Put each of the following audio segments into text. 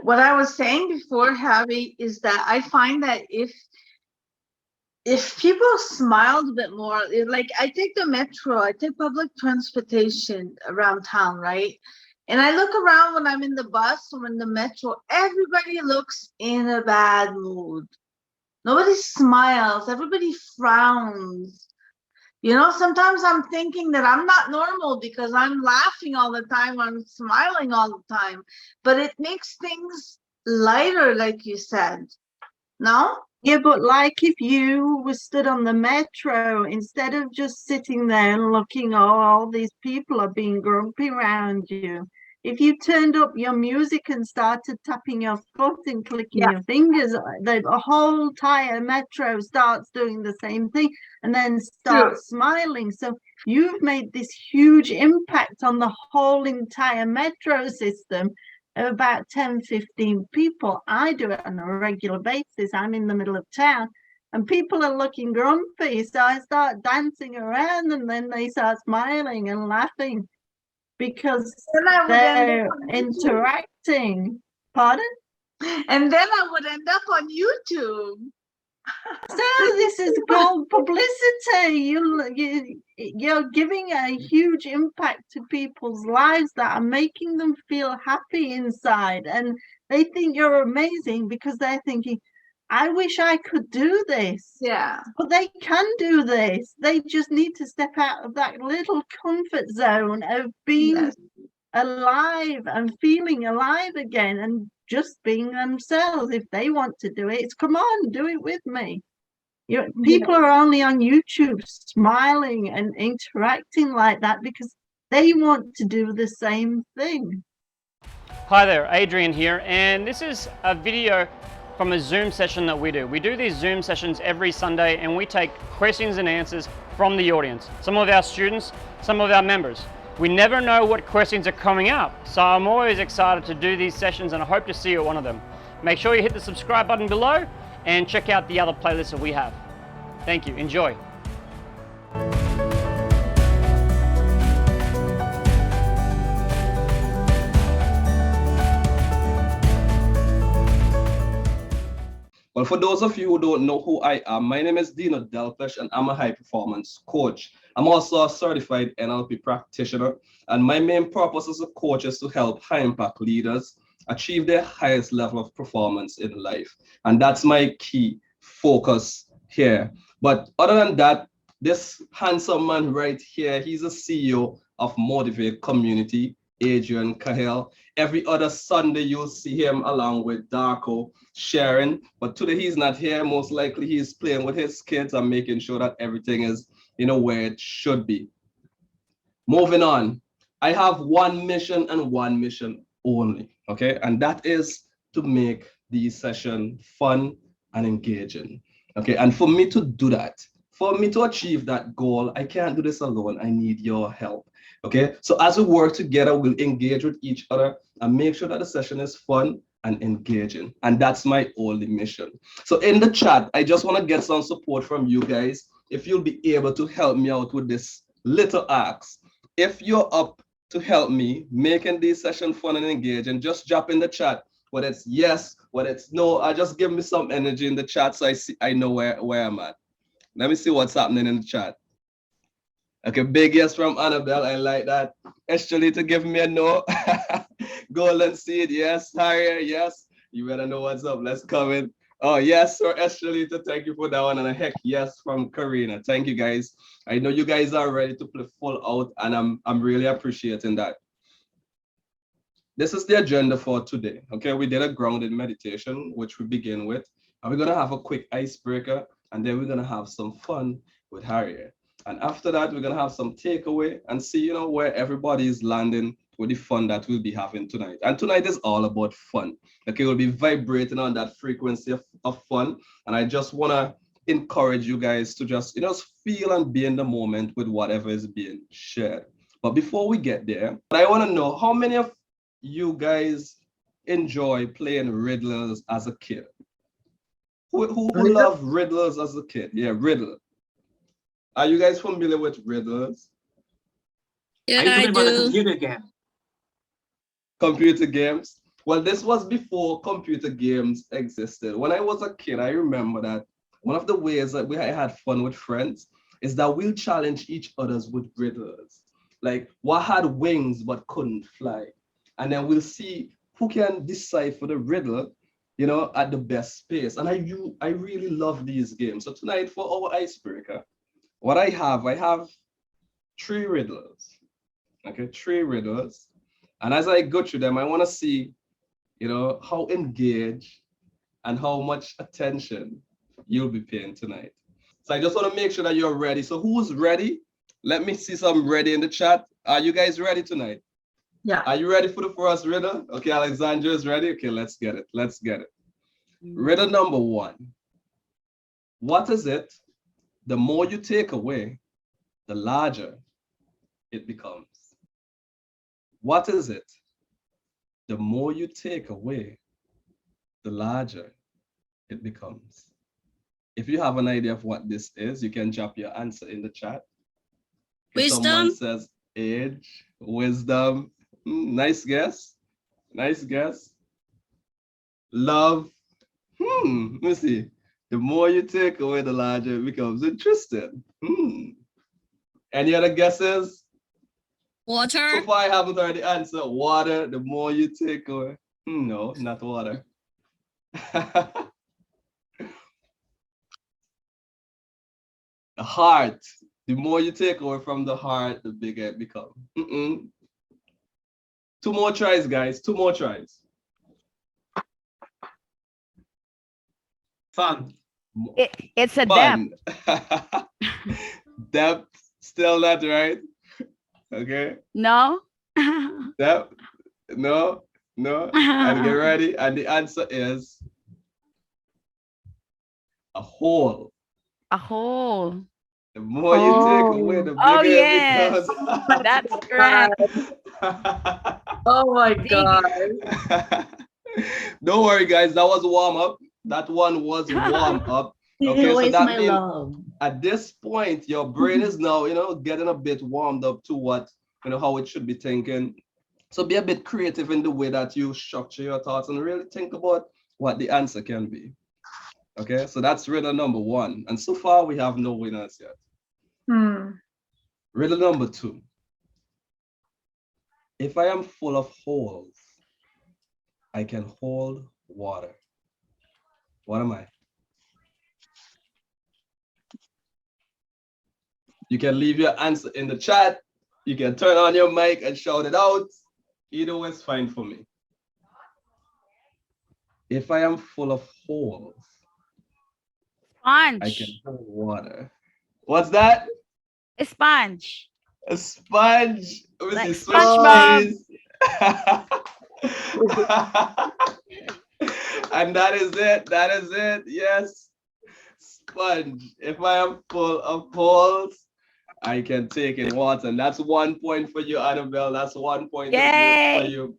what I was saying before, Harrie, is that I find that if people smiled a bit more, like I take the metro, I take public transportation around town, right? And I look around when I'm in the bus or in the metro, everybody looks in a bad mood. Nobody smiles, everybody frowns. You know, sometimes I'm thinking that I'm not normal because I'm laughing all the time, I'm smiling all the time. But it makes things lighter, like you said. No? Yeah, but like if you were stood on the metro, instead of just sitting there and looking, oh, all these people are being grumpy around you. If you turned up your music and started tapping your foot and clicking your fingers, the whole entire metro starts doing the same thing and then starts smiling. So you've made this huge impact on the whole entire metro system of about 10-15 people. I do it on a regular basis. I'm in the middle of town and people are looking grumpy, so I start dancing around and then they start smiling and laughing because they're interacting. Pardon? And then I would end up on YouTube. So this is called publicity. You're giving a huge impact to people's lives that are making them feel happy inside, and they think you're amazing because they're thinking, I wish I could do this. Yeah. But they can do this. They just need to step out of that little comfort zone of being alive and feeling alive again and just being themselves. If they want to do it, come on, do it with me. People are only on YouTube smiling and interacting like that because they want to do the same thing. Hi there, Adrian here, and this is a video from a Zoom session that we do. We do these Zoom sessions every Sunday and we take questions and answers from the audience, some of our students, some of our members. We never know what questions are coming up, so I'm always excited to do these sessions and I hope to see you at one of them. Make sure you hit the subscribe button below and check out the other playlists that we have. Thank you, enjoy. Well, for those of you who don't know who I am, my name is Deano Delpleash and I'm a high performance coach. I'm also a certified NLP practitioner, and my main purpose as a coach is to help high impact leaders achieve their highest level of performance in life. And that's my key focus here. But other than that, this handsome man right here, he's a CEO of Motivate Community, Adrian Cahill. Every other Sunday, you'll see him along with Darko sharing. But today he's not here. Most likely he's playing with his kids and making sure that everything is, where it should be. Moving on. I have one mission and one mission only, okay? And that is to make these sessions fun and engaging, okay? And for me to do that, for me to achieve that goal, I can't do this alone. I need your help, okay? So as we work together, we'll engage with each other and make sure that the session is fun and engaging. And that's my only mission. So in the chat, I just want to get some support from you guys. If you'll be able to help me out with this little ask. If you're up to help me making these sessions fun and engaging, just drop in the chat whether it's yes, whether it's no. Just give me some energy in the chat so I know where I'm at. Let me see what's happening in the chat. Okay, big yes from Annabelle. I like that. Estrella to give me a no. Golden Seed, yes. Harrie, yes. You better know what's up. Let's come in. Oh, yes, sir. Estrella, thank you for that one. And a heck yes from Karina. Thank you, guys. I know you guys are ready to play full out, and I'm really appreciating that. This is the agenda for today. Okay, we did a grounded meditation, which we begin with. And we're going to have a quick icebreaker, and then we're going to have some fun with Harrie. And after that, we're going to have some takeaway and see, where everybody is landing with the fun that we'll be having tonight. And tonight is all about fun. Okay, we'll be vibrating on that frequency of fun. And I just want to encourage you guys to just, feel and be in the moment with whatever is being shared. But before we get there, I want to know how many of you guys enjoy playing riddles as a kid? Who love riddles as a kid? Yeah, riddle. Are you guys familiar with riddles? Yeah, I do. Computer games. Well, this was before computer games existed. When I was a kid, I remember that one of the ways that I had fun with friends is that we'll challenge each other's with riddles. Like what had wings but couldn't fly. And then we'll see who can decipher the riddle, at the best pace. And I really love these games. So tonight for our icebreaker, what I have 3 riddles. Okay, 3 riddles. And as I go through them, I want to see, how engaged and how much attention you'll be paying tonight. So I just want to make sure that you're ready. So who's ready? Let me see some ready in the chat. Are you guys ready tonight? Yeah. Are you ready for the first riddle? Okay, Alexandra is ready. Okay, let's get it. Let's get it. Riddle number 1. What is it? The more you take away, the larger it becomes. What is it? The more you take away, the larger it becomes. If you have an idea of what this is, you can drop your answer in the chat. If Wisdom. someone says age, wisdom, nice guess. Nice guess. Love. Let me see. The more you take away, the larger it becomes. Interesting. Any other guesses? Water. So far, I haven't heard the answer. Water. The more you take away. No, not water. The heart. The more you take away from the heart, the bigger it becomes. 2 more tries, guys. 2 more tries. Fun. It's a Fun. depth. Depth. Still not right. Okay. No. Depth. No. And get ready. And the answer is a hole. A hole. The more you take away, the bigger yes. it becomes. That's correct. Oh my God. Don't worry, guys. That was warm up. That one was warm up. Okay, so that means at this point, your brain is now, getting a bit warmed up to what, how it should be thinking. So be a bit creative in the way that you structure your thoughts and really think about what the answer can be. Okay, so that's riddle number 1. And so far, we have no winners yet. Riddle number 2. If I am full of holes, I can hold water. What am I? You can leave your answer in the chat. You can turn on your mic and shout it out. Either way is fine for me. If I am full of holes, Sponge. I can hold water. What's that? A sponge. A sponge. Like SpongeBob. And that is it. That is it. Yes. Sponge. If I am full of holes, I can take in water. And that's 1 point for you, Annabelle. That's 1 point for you.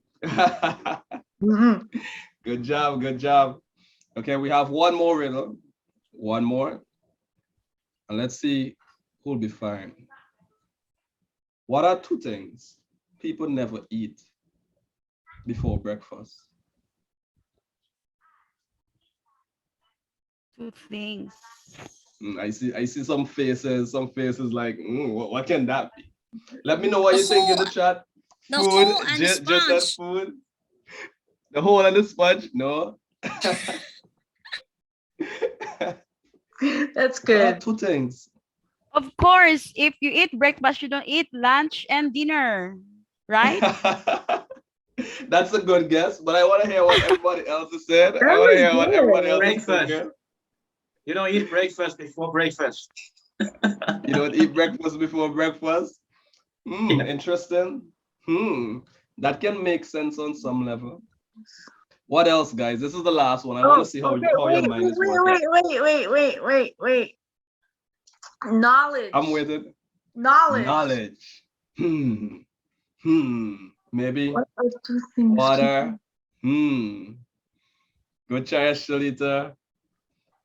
Good job. Good job. Okay, we have one more riddle. One more. And let's see who'll be fine. What are 2 things people never eat before breakfast? 2 things. I see some faces like, what can that be? Let me know what you think in the chat. The Food, hole and the just sponge. as food. The hole and the sponge? No. That's good. 2 things. Of course, if you eat breakfast, you don't eat lunch and dinner, right? That's a good guess, but I want to hear what everybody else has said. I want to hear what everybody else has said. Breakfast. You don't eat breakfast before breakfast. You don't eat breakfast before breakfast? Interesting. That can make sense on some level. What else, guys? This is the last one. I want to see how your mind is working. Wait. Knowledge. I'm with it. Knowledge. Maybe What are 2 things? water. Good try, Shalita.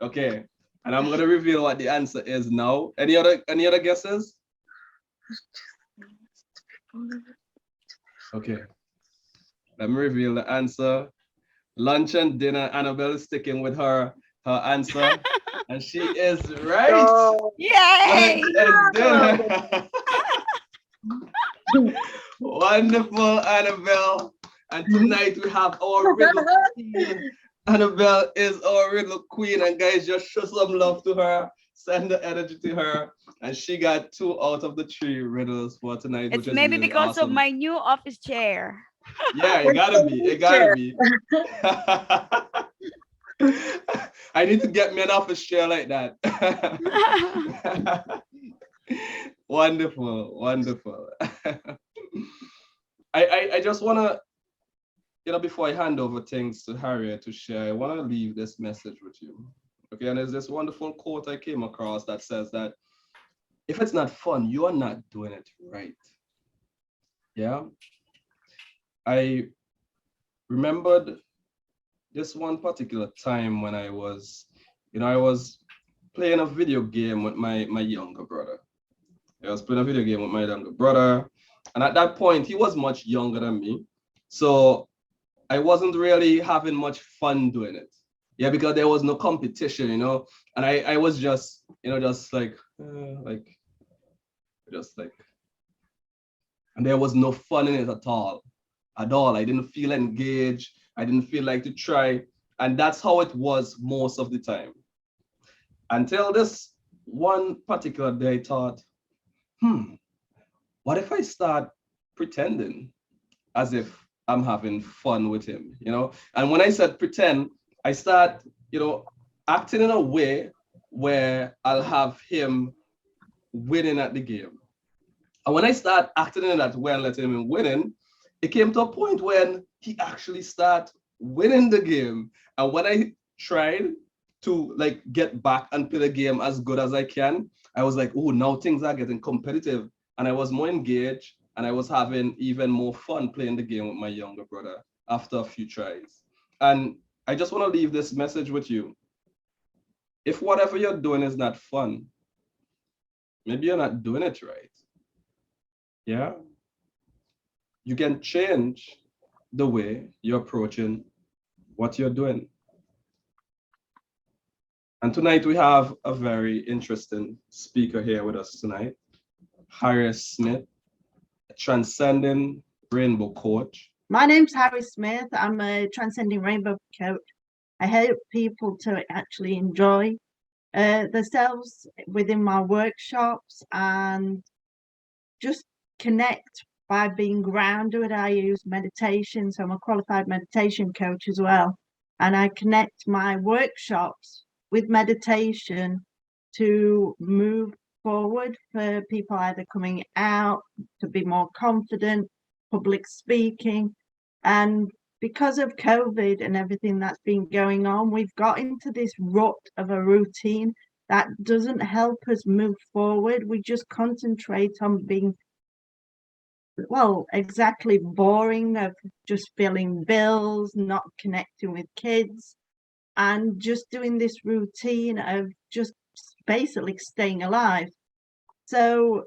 Okay, and I'm gonna reveal what the answer is now. Any other guesses? Okay, let me reveal the answer. lunch and dinner. Annabelle is sticking with her answer, and she is right. Oh, Yay! Lunch and dinner. Wonderful, Annabelle. And tonight we have our riddle queen. Annabelle is our riddle queen, and guys, just show some love to her. Send the energy to her, and she got 2 out of the 3 riddles for tonight, It's which is maybe really because of awesome. my new office chair. Yeah, it gotta be. It gotta be. I need to get me an office chair like that. Wonderful, wonderful. I just wanna, before I hand over things to Harriet to share, I wanna leave this message with you. Okay, and there's this wonderful quote I came across that says that if it's not fun, you are not doing it right. Yeah. I remembered this one particular time when I was playing a video game with my younger brother. I was playing a video game with my younger brother. And at that point, he was much younger than me. So I wasn't really having much fun doing it. Yeah, because there was no competition, and I was just, just like, and there was no fun in it at all. I didn't feel engaged. I didn't feel like to try. And that's how it was most of the time. Until this one particular day, I thought, what if I start pretending as if I'm having fun with him, And when I said pretend, I start, acting in a way where I'll have him winning at the game. And when I start acting in that way and letting him winning, it came to a point when he actually started winning the game. And when I tried to get back and play the game as good as I can, I was like, oh, now things are getting competitive. And I was more engaged, and I was having even more fun playing the game with my younger brother after a few tries. And I just want to leave this message with you. If whatever you're doing is not fun, maybe you're not doing it right. Yeah? You can change the way you're approaching what you're doing. And tonight we have a very interesting speaker here with us tonight, Harrie Smith, a transcending rainbow coach. My name's Harrie Smith. I'm a transcending rainbow coach. I help people to actually enjoy themselves within my workshops and just connect by being grounded. I use meditation, so I'm a qualified meditation coach as well. And I connect my workshops with meditation to move forward for people either coming out, to be more confident, public speaking. And because of COVID and everything that's been going on, we've got into this rut of a routine that doesn't help us move forward. We just concentrate on being, well, exactly boring, of just filling bills, not connecting with kids, and just doing this routine of just basically staying alive. So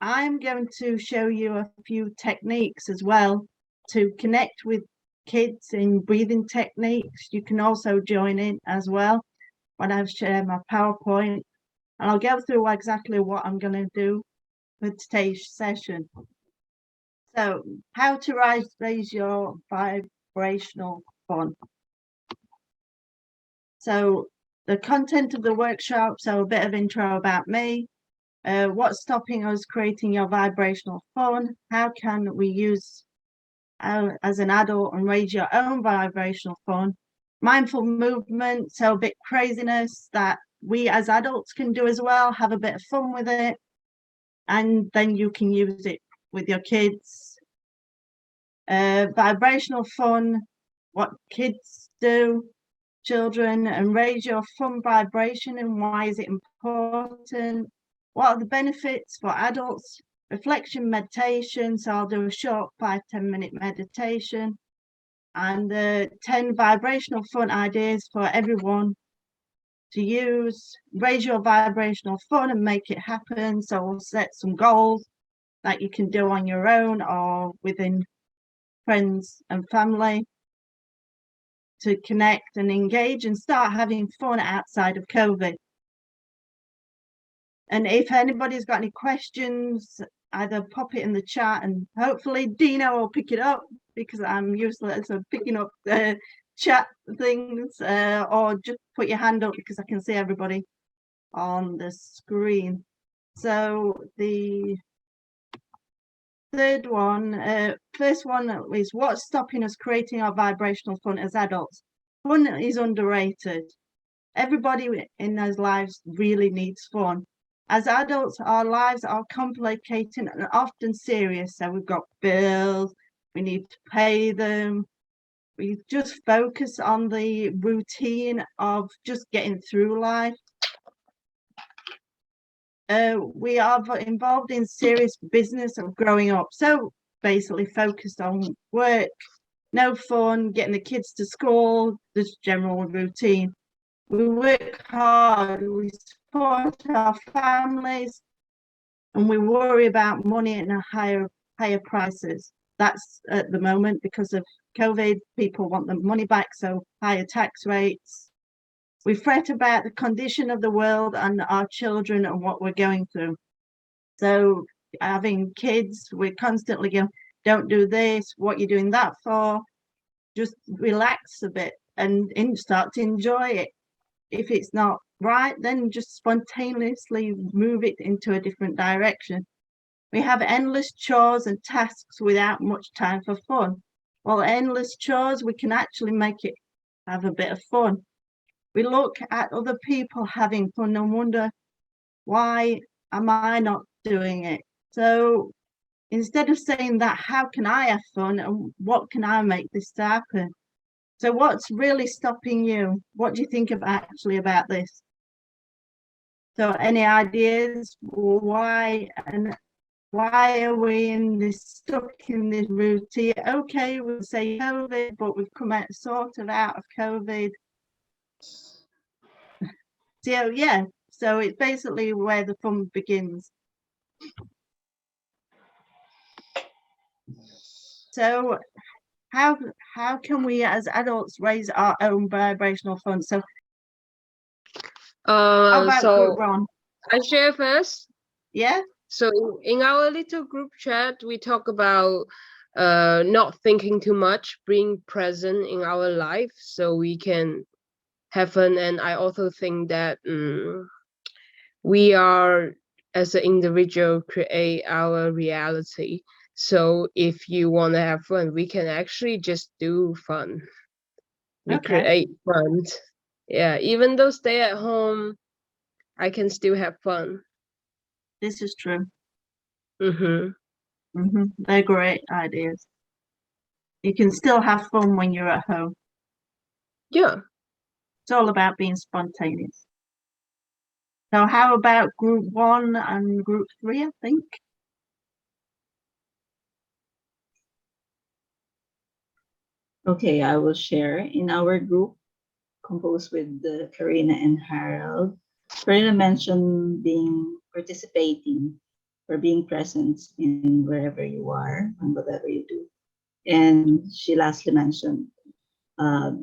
I'm going to show you a few techniques as well to connect with kids in breathing techniques. You can also join in as well when I've shared my PowerPoint, and I'll go through exactly what I'm going to do for today's session. So how to raise your vibrational fun. So the content of the workshop, so a bit of intro about me, what's stopping us creating your vibrational fun, how can we use as an adult and raise your own vibrational fun, mindful movement, so a bit craziness that we as adults can do as well, have a bit of fun with it, and then you can use it with your kids. Vibrational fun, what kids do, children, and raise your fun vibration and why is it important, what are the benefits for adults, reflection meditation, so I'll do a short 5-10 minute meditation, and 10 vibrational fun ideas for everyone to use. Raise your vibrational fun and make it happen, so we'll set some goals that you can do on your own or within friends and family to connect and engage and start having fun outside of COVID. And if anybody's got any questions, either pop it in the chat and hopefully Deano will pick it up because I'm useless at picking up the chat things, or just put your hand up because I can see everybody on the screen. So the third one, first one is what's stopping us creating our vibrational fun as adults? Fun is underrated. Everybody in those lives really needs fun. As adults, our lives are complicated and often serious. So we've got bills, we need to pay them. We just focus on the routine of just getting through life. We are involved in serious business of growing up. So basically focused on work, no fun, getting the kids to school, just general routine. We work hard, we support our families, and we worry about money and higher prices. That's at the moment because of COVID, people want the money back, so higher tax rates. We fret about the condition of the world and our children and what we're going through. So having kids, we're constantly going, don't do this, what you're doing that for? Just relax a bit and start to enjoy it. If it's not right, then just spontaneously move it into a different direction. We have endless chores and tasks without much time for fun. Well, endless chores, we can actually make it have a bit of fun. We look at other people having fun and wonder, why am I not doing it? So instead of saying that, how can I have fun and what can I make this happen? So what's really stopping you? What do you think actually about this? So any ideas? Why are we stuck in this routine? Okay, we'll say COVID, but we've come out sort of out of COVID. So yeah, so it's basically where the fun begins. So how can we as adults raise our own vibrational fun? So how about so Ron? I share first. Yeah. So in our little group chat, we talk about not thinking too much, being present in our life so we can have fun. And I also think that we are, as an individual, create our reality. So if you want to have fun, we can actually just do fun. We create fun. Yeah, even though stay at home, I can still have fun. This is true. Mm-hmm. They're great ideas. You can still have fun when you're at home. Yeah. It's all about being spontaneous. So how about group 1 and group 3, I think? Okay, I will share. In our group, composed with Karina and Harold, Karina mentioned participating or being present in wherever you are and whatever you do. And she lastly mentioned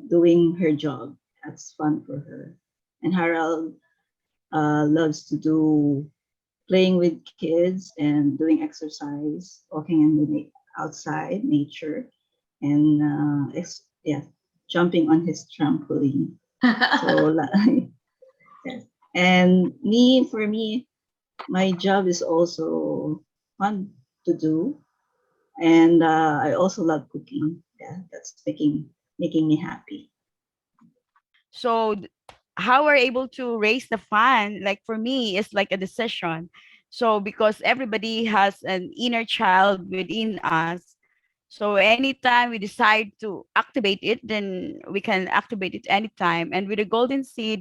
doing her job. That's fun for her. And Harold loves to do playing with kids and doing exercise, walking in the outside nature, and jumping on his trampoline. So yes. And for me, my job is also fun to do, and I also love cooking. Yeah, that's making me happy. So how we're able to raise the fun, like for me, it's like a decision. So because everybody has an inner child within us, so anytime we decide to activate it, then we can activate it anytime. And with the golden seed,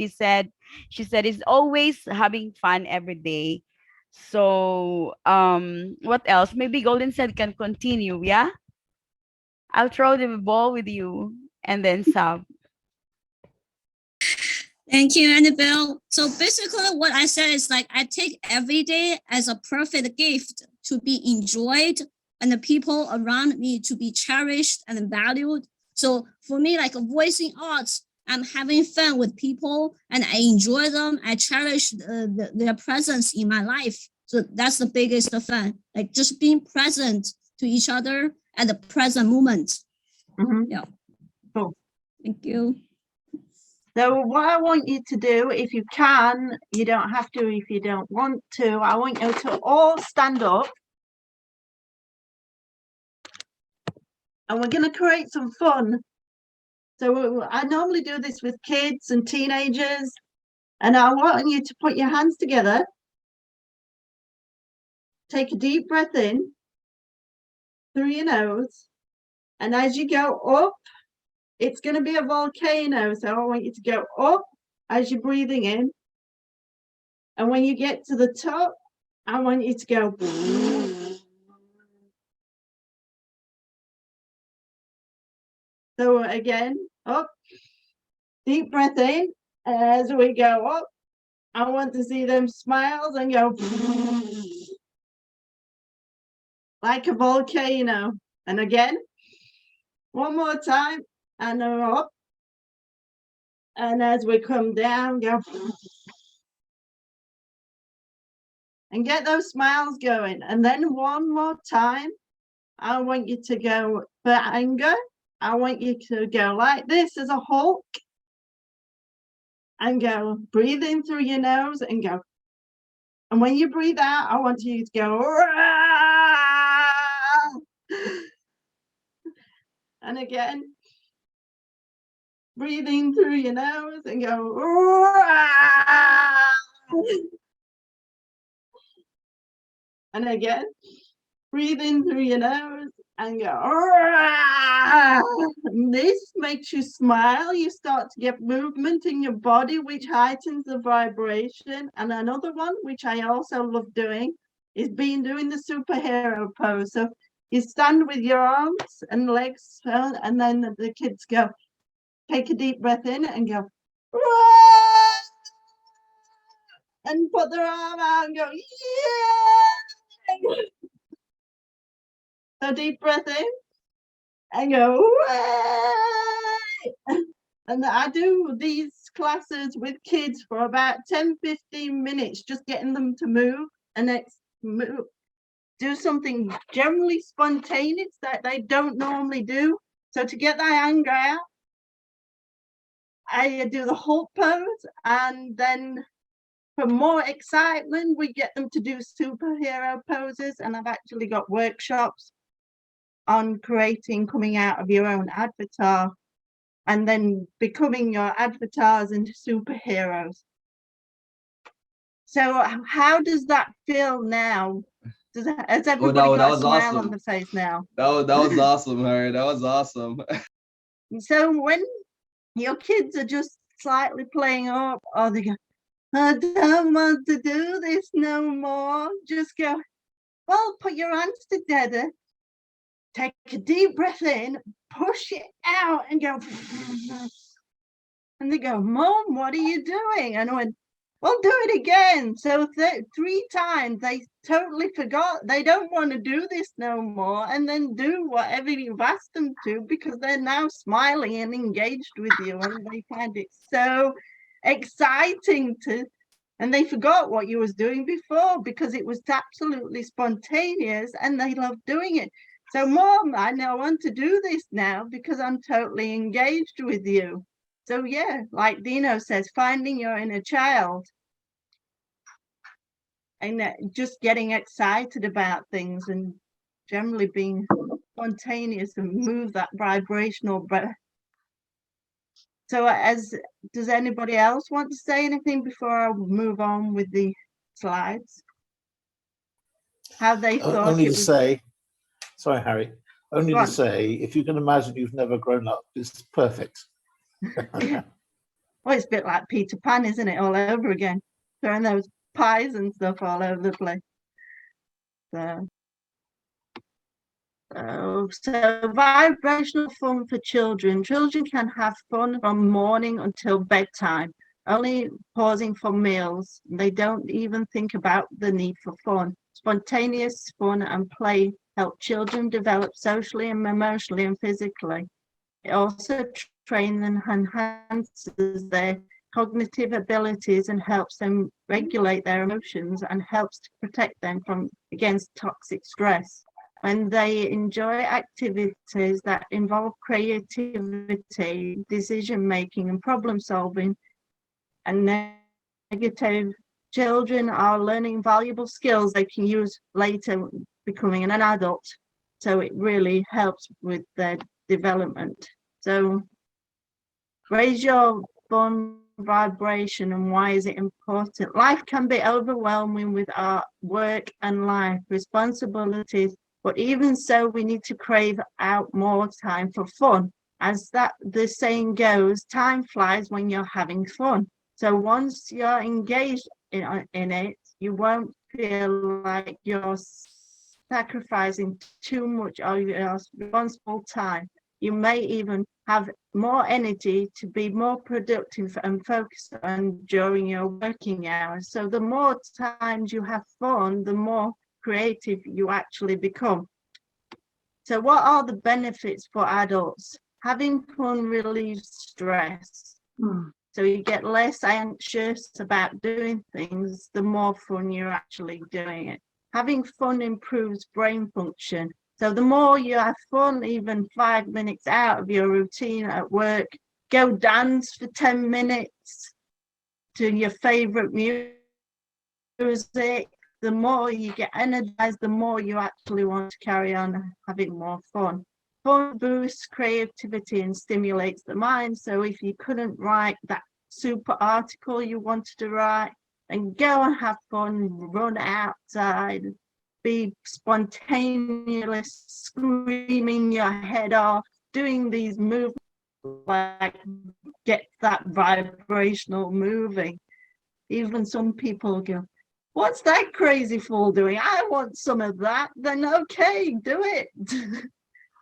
she said it's always having fun every day. So what else? Maybe golden seed can continue. Yeah, I'll throw the ball with you and then Sab. Thank you, Annabelle. So basically what I said is like, I take every day as a perfect gift to be enjoyed and the people around me to be cherished and valued. So for me, like voicing arts, I'm having fun with people and I enjoy them. I cherish their presence in my life. So that's the biggest fun, like just being present to each other at the present moment. Yeah. Cool. Thank you. So what I want you to do, if you can, you don't have to if you don't want to, I want you to all stand up. And we're going to create some fun. So I normally do this with kids and teenagers. And I want you to put your hands together. Take a deep breath in through your nose. And as you go up, it's going to be a volcano. So I want you to go up as you're breathing in. And when you get to the top, I want you to go. So again, up, deep breath in. As we go up, I want to see them smiles and go like a volcano. And again, one more time, and up. And as we come down, go and get those smiles going. And then one more time, I want you to go for anger. I want you to go like this as a Hulk. And go, breathe in through your nose and go. And when you breathe out, I want you to go. And again, breathe in through your nose and go. And again, breathe in through your nose and go. This makes you smile. You start to get movement in your body, which heightens the vibration. And another one, which I also love doing, is doing the superhero pose. So you stand with your arms and legs, and then the kids go, take a deep breath in and go, and put their arm out and go, yeah. So deep breath in and go, and I do these classes with kids for about 10-15 minutes, just getting them to move and do something generally spontaneous that they don't normally do. So to get that anger out, I do the Hulk pose, and then for more excitement, we get them to do superhero poses. And I've actually got workshops on creating, coming out of your own avatar and then becoming your avatars into superheroes. So how does that feel now? Has everybody got a smile on the face now? That was awesome, Harrie. That was awesome. So when your kids are just slightly playing up, or they go, I don't want to do this no more, just go, well, put your hands together, take a deep breath in, push it out and go. And they go, Mom, what are you doing? And I went, well, do it again. So 3 times they totally forgot. They don't want to do this no more, and then do whatever you've asked them to, because they're now smiling and engaged with you, and they find it so exciting and they forgot what you was doing before because it was absolutely spontaneous and they love doing it. So, Mom, I want to do this now because I'm totally engaged with you. So, yeah, like Deano says, finding your inner child and just getting excited about things and generally being spontaneous and move that vibrational breath. So does anybody else want to say anything before I move on with the slides? How they thought only it to was... say, sorry, Harrie, only to say, if you can imagine you've never grown up, it's perfect. Well, it's a bit like Peter Pan, isn't it, all over again, throwing those pies and stuff all over the place. So vibrational fun for children. Children can have fun from morning until bedtime, only pausing for meals. They don't even think about the need for fun. Spontaneous fun and play help children develop socially and emotionally and physically. It also trains and enhances their cognitive abilities and helps them regulate their emotions and helps to protect them from against toxic stress. When they enjoy activities that involve creativity, decision making, and problem solving, and negative, children are learning valuable skills they can use later becoming an adult. So it really helps with their development. So raise your fun vibration. And why is it important? Life can be overwhelming with our work and life responsibilities, but even so, we need to crave out more time for fun. As that the saying goes, time flies when you're having fun. So once you're engaged in it, you won't feel like you're sacrificing too much of your responsible time. You may even have more energy to be more productive and focused on during your working hours. So the more times you have fun, the more creative you actually become. So what are the benefits for adults? Having fun relieves stress. So you get less anxious about doing things, the more fun you're actually doing it. Having fun improves brain function. So the more you have fun, even 5 minutes out of your routine at work, go dance for 10 minutes to your favorite music. The more you get energized, the more you actually want to carry on having more fun. Fun boosts creativity and stimulates the mind. So if you couldn't write that super article you wanted to write, then go and have fun, run outside, be spontaneous, screaming your head off, doing these movements, like get that vibrational moving. Even some people go, what's that crazy fool doing? I want some of that. Then okay, do it.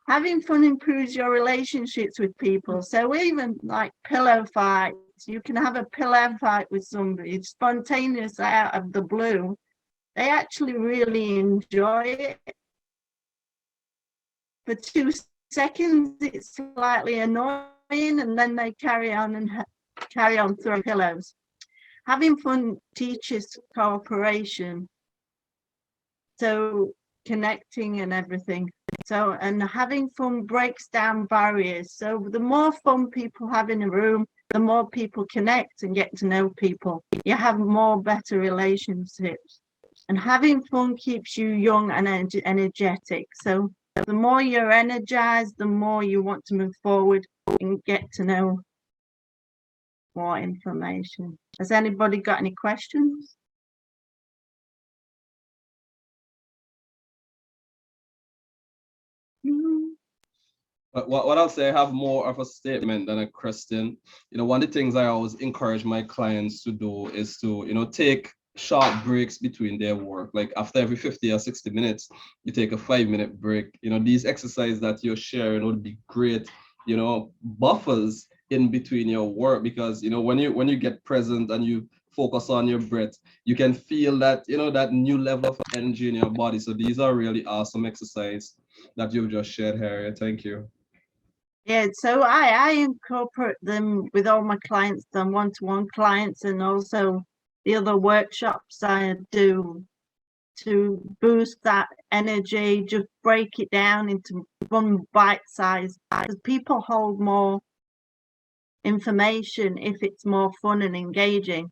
Having fun improves your relationships with people. So even like pillow fights, you can have a pillow fight with somebody spontaneous out of the blue. They actually really enjoy it. For 2 seconds, it's slightly annoying, and then they carry on throwing pillows. Having fun teaches cooperation, so connecting and everything. So, and having fun breaks down barriers. So the more fun people have in a room, the more people connect and get to know people. You have more better relationships. And having fun keeps you young and energetic. So the more you're energized, the more you want to move forward and get to know more information. Has anybody got any questions? But what I'll say, I have more of a statement than a question. One of the things I always encourage my clients to do is to, take short breaks between their work. Like after every 50 or 60 minutes, you take a 5-minute break. These exercises that you're sharing would be great, buffers in between your work, because, when you get present and you focus on your breath, you can feel that, that new level of energy in your body. So these are really awesome exercises that you've just shared, Harrie. Thank you. Yeah, so I incorporate them with all my clients, and one-to-one clients, and also the other workshops I do to boost that energy, just break it down into one bite size, because people hold more information if it's more fun and engaging.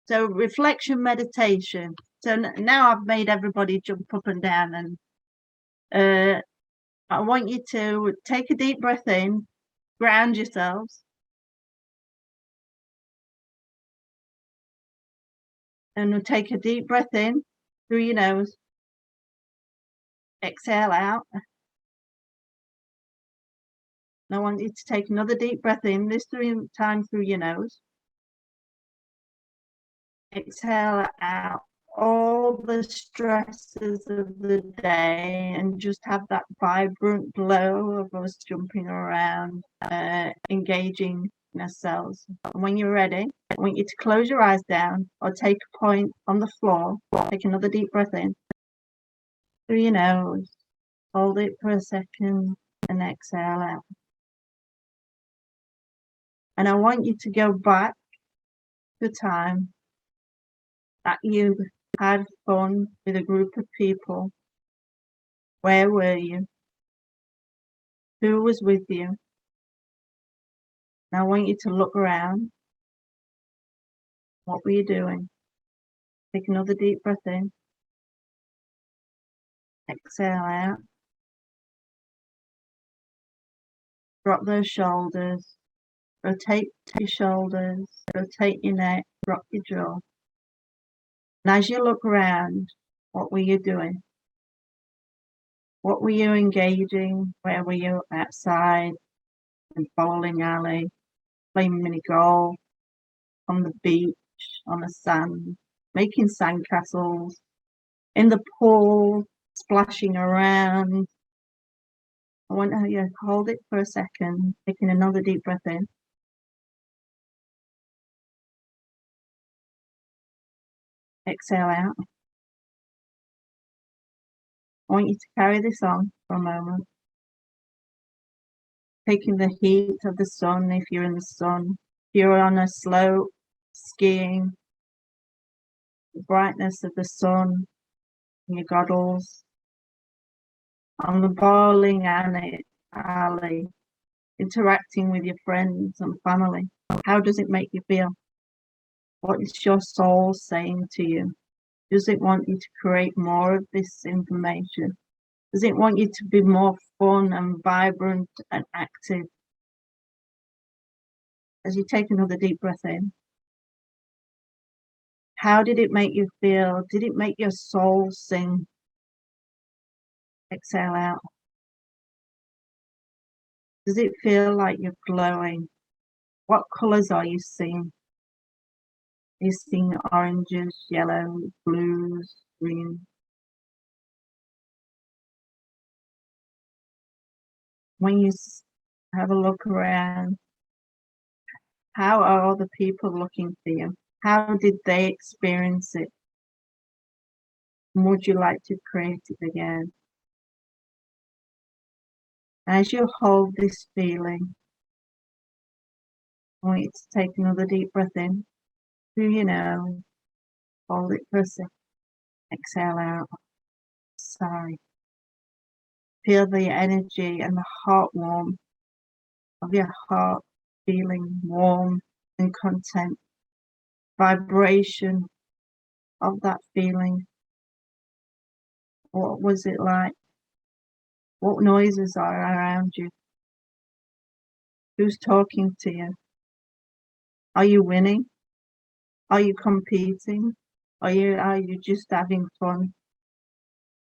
So reflection meditation. So now I've made everybody jump up and down, and I want you to take a deep breath in, ground yourselves, and we'll take a deep breath in through your nose, exhale out. And I want you to take another deep breath in, this time through your nose, exhale out all the stresses of the day, and just have that vibrant glow of us jumping around, engaging in ourselves. And when you're ready, I want you to close your eyes down or take a point on the floor. Take another deep breath in through your nose, Hold it for a second and exhale out. And I want you to go back to time that you had fun with a group of people. Where were you? Who was with you? And I want you to look around. What were you doing? Take another deep breath in. Exhale out. Drop those shoulders. Rotate your shoulders. Rotate your neck. Drop your jaw. And as you look around, what were you doing? What were you engaging? Where were you? Outside, in bowling alley, playing mini golf, on the beach, on the sand, making sandcastles, in the pool, splashing around. I want you to hold it for a second, taking another deep breath in. Exhale out. I want you to carry this on for a moment. Taking the heat of the sun, if you're in the sun, if you're on a slope, skiing, the brightness of the sun, in your goggles, on the bowling alley, interacting with your friends and family. How does it make you feel? What is your soul saying to you? Does it want you to create more of this information? Does it want you to be more fun and vibrant and active? As you take another deep breath in, how did it make you feel? Did it make your soul sing? Exhale out. Does it feel like you're glowing? What colours are you seeing? Are you seeing oranges, yellow, blues, green? When you have a look around, how are other people looking for you? How did they experience it? And would you like to create it again? As you hold this feeling, I want you to take another deep breath in through your nose, hold it for a second, exhale out, sigh. Feel the energy and the heartwarmth of your heart feeling warm and content. Vibration of that feeling. What was it like? What noises are around you? Who's talking to you? Are you winning? Are you competing? Are you just having fun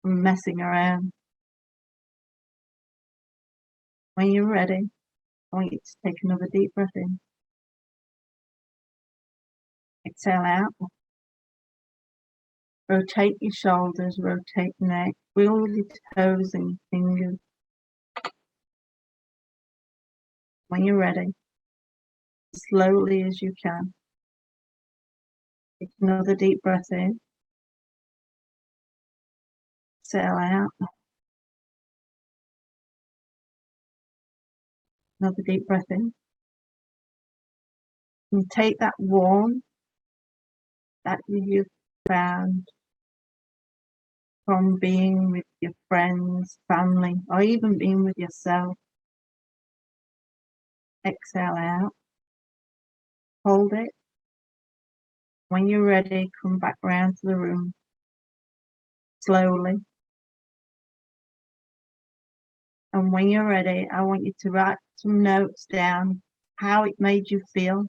and messing around? When you're ready, I want you to take another deep breath in. Exhale out. Rotate your shoulders, rotate your neck, wiggle your toes and fingers. When you're ready, slowly as you can, take another deep breath in. Exhale out. Another deep breath in. And take that warmth that you've found from being with your friends, family, or even being with yourself. Exhale out. Hold it. When you're ready, come back round to the room. Slowly. And when you're ready, I want you to write some notes down, how it made you feel.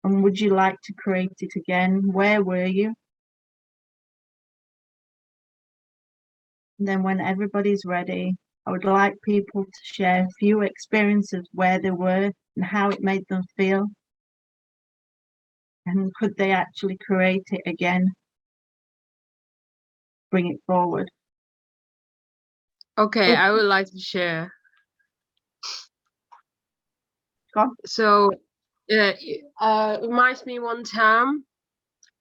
And would you like to create it again? Where were you? And then when everybody's ready, I would like people to share a few experiences where they were and how it made them feel. And could they actually create it again? Bring it forward. Okay, I would like to share. Go on. So, reminds me one time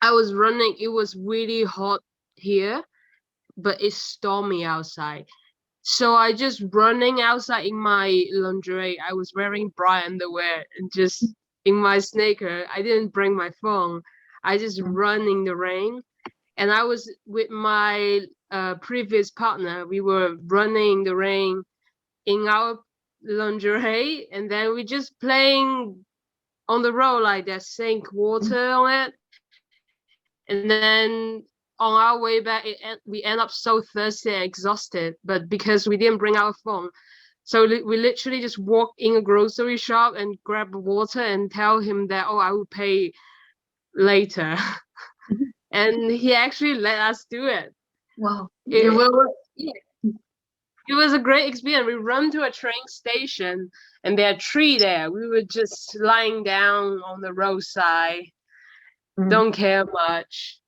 I was running. It was really hot here, but it's stormy outside. So I just running outside in my lingerie. I was wearing bra underwear and just in my sneaker. I didn't bring my phone. I just run in the rain. And I was with my previous partner. We were running in the rain in our lingerie, and then we just playing on the road like that, sink water on it. And then on our way back, we end up so thirsty and exhausted, but because we didn't bring our phone. So we literally just walk in a grocery shop and grab water and tell him that, oh, I will pay later. And he actually let us do it. Wow. It was a great experience. We run to a train station and there are trees there. We were just lying down on the roadside. Don't care much.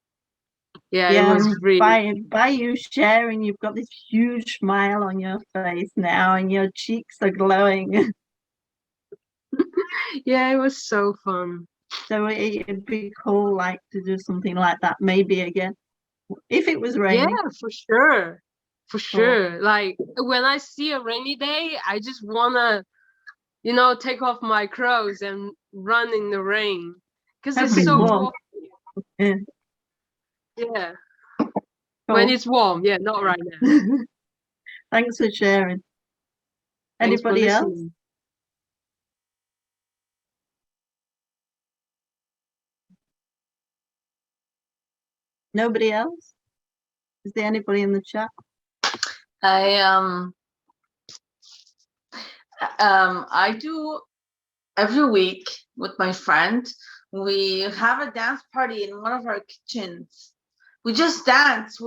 Yeah, it was really by you sharing, you've got this huge smile on your face now and your cheeks are glowing. Yeah, it was so fun. So it'd be cool, like, to do something like that maybe again, if it was raining. Yeah, for sure. For sure. Like, when I see a rainy day, I just wanna, take off my clothes and run in the rain. Because it's so warm. Yeah. When it's warm. Yeah, not right now. Thanks for sharing. Anybody else? Nobody else? Is there anybody in the chat? I do every week with my friend. We have a dance party in one of our kitchens. We just dance.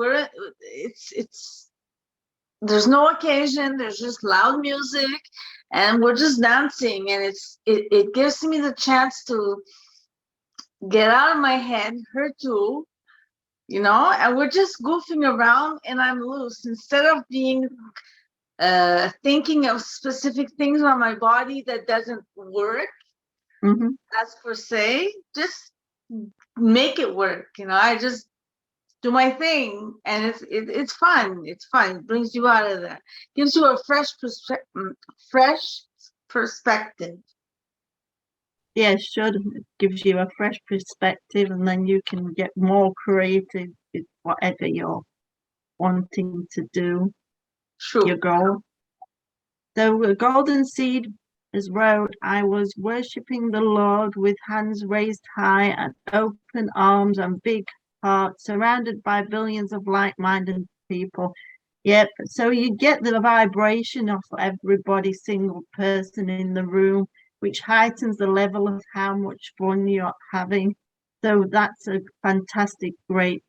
There's no occasion. There's just loud music, and we're just dancing. And it gives me the chance to get out of my head. Her too. And we're just goofing around and I'm loose. Instead of being thinking of specific things on my body that doesn't work, as per se, just make it work. I just do my thing, and it's fun. It's fun. It brings you out of that. Gives you a fresh perspective. Yeah, sure. It gives you a fresh perspective, and then you can get more creative with whatever you're wanting to do. Sure. Your goal. So Golden Seed has wrote, I was worshipping the Lord with hands raised high and open arms and big heart, surrounded by billions of like-minded people. Yep. So you get the vibration of everybody, single person in the room, which heightens the level of how much fun you're having. So that's a fantastic, great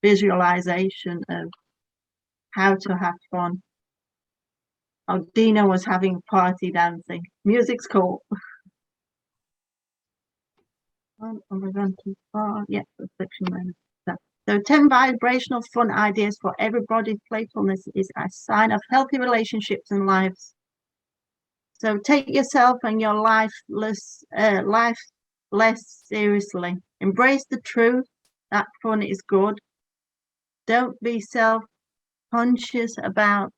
visualization of how to have fun. Oh, Deano was having party dancing. Music's cool. Oh, we're going too far. Yeah, section. So 10 vibrational fun ideas for everybody. Playfulness is a sign of healthy relationships and lives. So take yourself and your life less seriously. Embrace the truth that fun is good. Don't be self-conscious about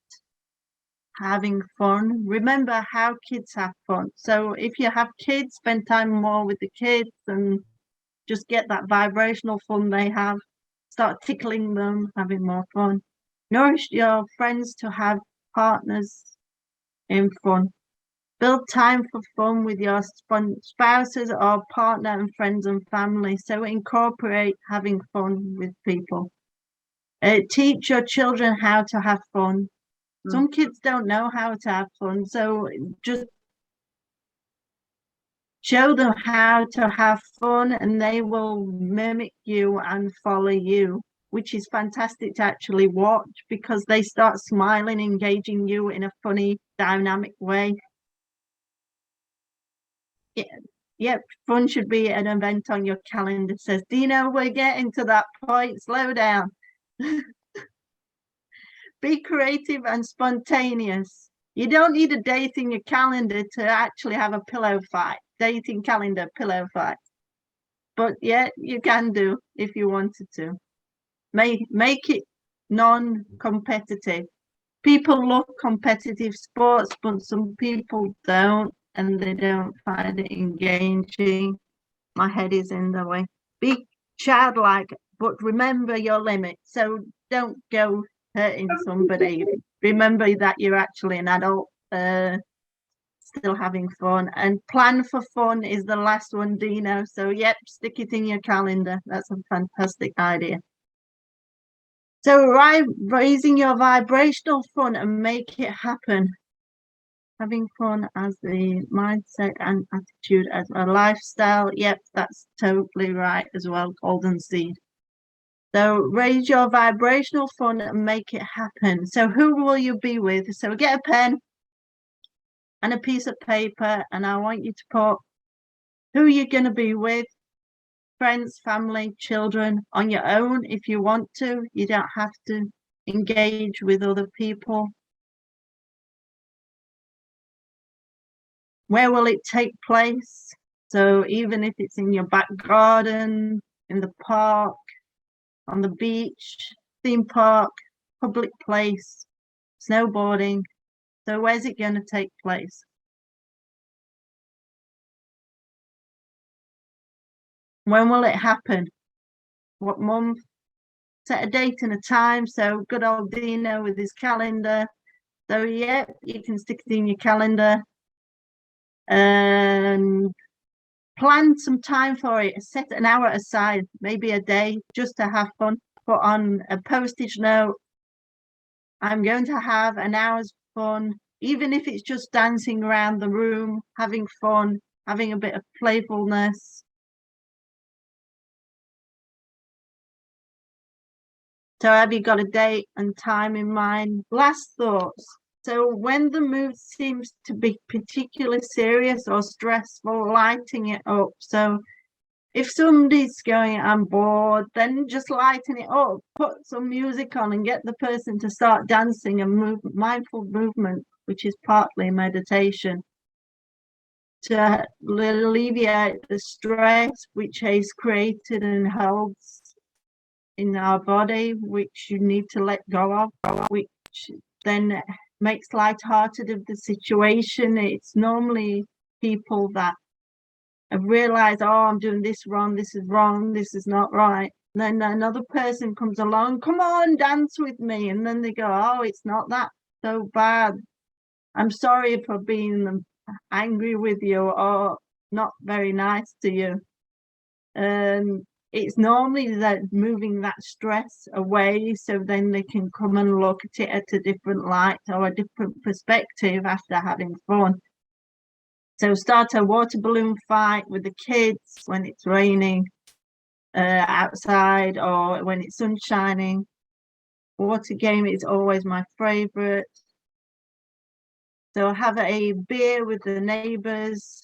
having fun. Remember how kids have fun. So if you have kids, spend time more with the kids and just get that vibrational fun they have. Start tickling them, having more fun. Nourish your friends to have partners in fun. Build time for fun with your spouses or partner and friends and family. So incorporate having fun with people. Teach your children how to have fun. Some kids don't know how to have fun, so just show them how to have fun and they will mimic you and follow you, which is fantastic to actually watch because they start smiling, engaging you in a funny, dynamic way. Yeah, fun should be an event on your calendar, says Deano. We're getting to that point. Slow down. Be creative and spontaneous. You don't need a date in your calendar to actually have a pillow fight. Dating calendar, pillow fight. But yeah, you can do if you wanted to. Make it non-competitive. People love competitive sports, but some people don't, and they don't find it engaging. My head is in the way. Be childlike, but remember your limits. So don't go hurting somebody. Remember that you're actually an adult, still having fun. And plan for fun is the last one, Deano. So yep, stick it in your calendar. That's a fantastic idea. So raising your vibrational fun and make it happen. Having fun as the mindset and attitude as a lifestyle. Yep, that's totally right as well, Golden Seed. So raise your vibrational fun and make it happen. So who will you be with? So get a pen and a piece of paper, and I want you to put who you're going to be with. Friends, family, children, on your own if you want to. You don't have to engage with other people. Where will it take place? So even if it's in your back garden, in the park, on the beach, theme park, public place, snowboarding. So where's it going to take place? When will it happen? What month? Set a date and a time. So good old Deano with his calendar. So yeah, you can stick it in your calendar and plan some time for it. Set an hour aside, maybe a day, just to have fun. Put on a postage note, I'm going to have an hour's fun, even if it's just dancing around the room, having fun, having a bit of playfulness. So have you got a date and time in mind? Last thoughts. So when the mood seems to be particularly serious or stressful, lighting it up. So if somebody's going, I'm bored, then just lighten it up, put some music on and get the person to start dancing and move, mindful movement, which is partly meditation, to alleviate the stress which is created and holds in our body, which you need to let go of, which then makes lighthearted of the situation. It's normally people that have realized, oh, I'm doing this wrong, this is not right. And then another person comes along, come on, dance with me. And then they go, oh, it's not that so bad. I'm sorry for being angry with you or not very nice to you. And it's normally that moving that stress away, so then they can come and look at it at a different light or a different perspective after having fun. So start a water balloon fight with the kids when it's raining outside or when it's sun shining. Water game is always my favorite. So have a beer with the neighbors,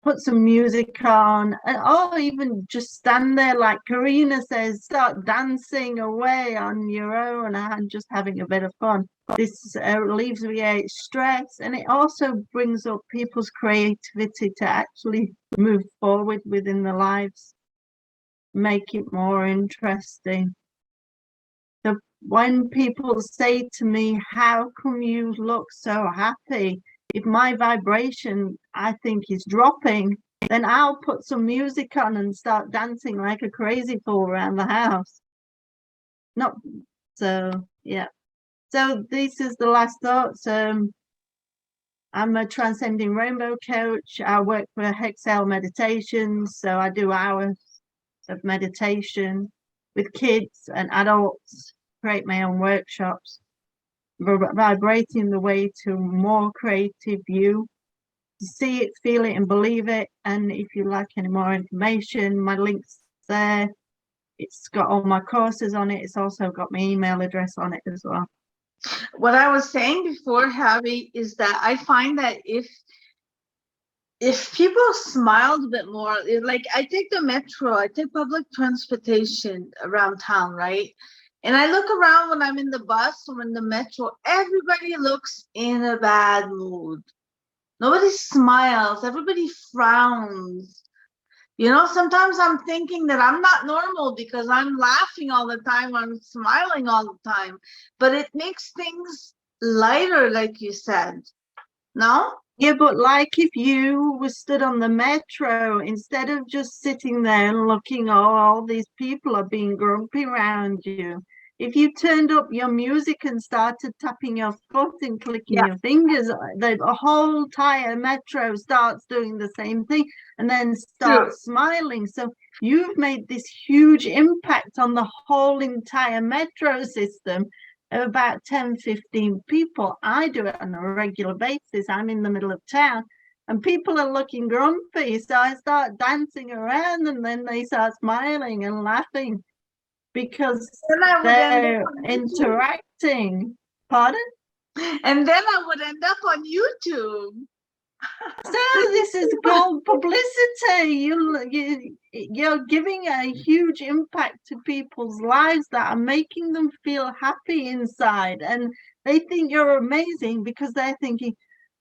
put some music on, or even just stand there like Karina says, start dancing away on your own and just having a bit of fun. This alleviates stress, and it also brings up people's creativity to actually move forward within their lives, make it more interesting. So when people say to me, how come you look so happy? If my vibration, I think, is dropping, then I'll put some music on and start dancing like a crazy fool around the house. Not so, yeah. So this is the last thoughts. I'm a Transcending Rainbow coach. I work for Hexel Meditations, so I do hours of meditation with kids and adults, create my own workshops, vibrating the way to more creative you. See it, feel it, and believe it. And if you like any more information, my link's there. It's got all my courses on it. It's also got my email address on it as well. What I was saying before, Harrie, is that I find that if people smiled a bit more, like I take the metro, I take public transportation around town, right? And I look around when I'm in the bus or in the metro, everybody looks in a bad mood. Nobody smiles, everybody frowns. You know, sometimes I'm thinking that I'm not normal because I'm laughing all the time, I'm smiling all the time, but it makes things lighter, like you said. No? Yeah, but like if you were stood on the metro, instead of just sitting there and looking, oh, all these people are being grumpy around you. If you turned up your music and started tapping your foot and clicking your fingers, the whole entire metro starts doing the same thing and then starts smiling. So you've made this huge impact on the whole entire metro system of about 10, 15 people. I do it on a regular basis. I'm in the middle of town and people are looking grumpy. So I start dancing around and then they start smiling and laughing, because they're interacting. Pardon? And then I would end up on YouTube. So this is called publicity. You're giving a huge impact to people's lives that are making them feel happy inside, and they think you're amazing because they're thinking,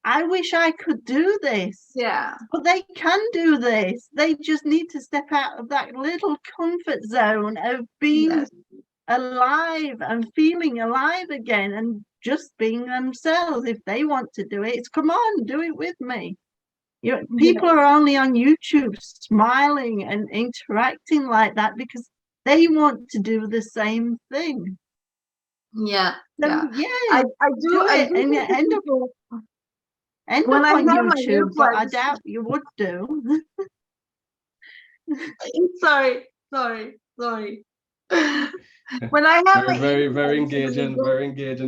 I wish I could do this. Yeah. But they can do this. They just need to step out of that little comfort zone of being alive and feeling alive again and just being themselves. If they want to do it, it's come on, do it with me. People are only on YouTube smiling and interacting like that because they want to do the same thing. Yeah. So, I do it and end up on YouTube, but I doubt you would do. Sorry. When I have very engaging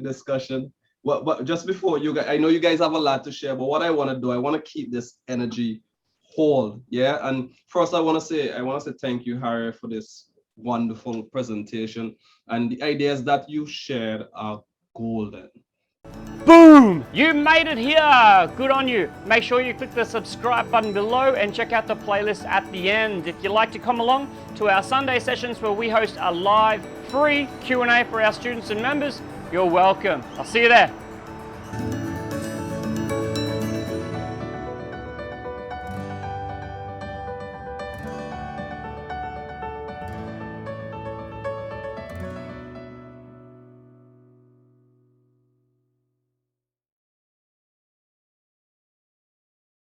discussion. But just before you guys, I know you guys have a lot to share, but what I want to do, I want to keep this energy whole. Yeah. And first I want to say thank you, Harrie, for this wonderful presentation. And the ideas that you shared are golden. Boom! You made it here! Good on you. Make sure you click the subscribe button below and check out the playlist at the end. If you'd like to come along to our Sunday sessions where we host a live free Q&A for our students and members, you're welcome. I'll see you there.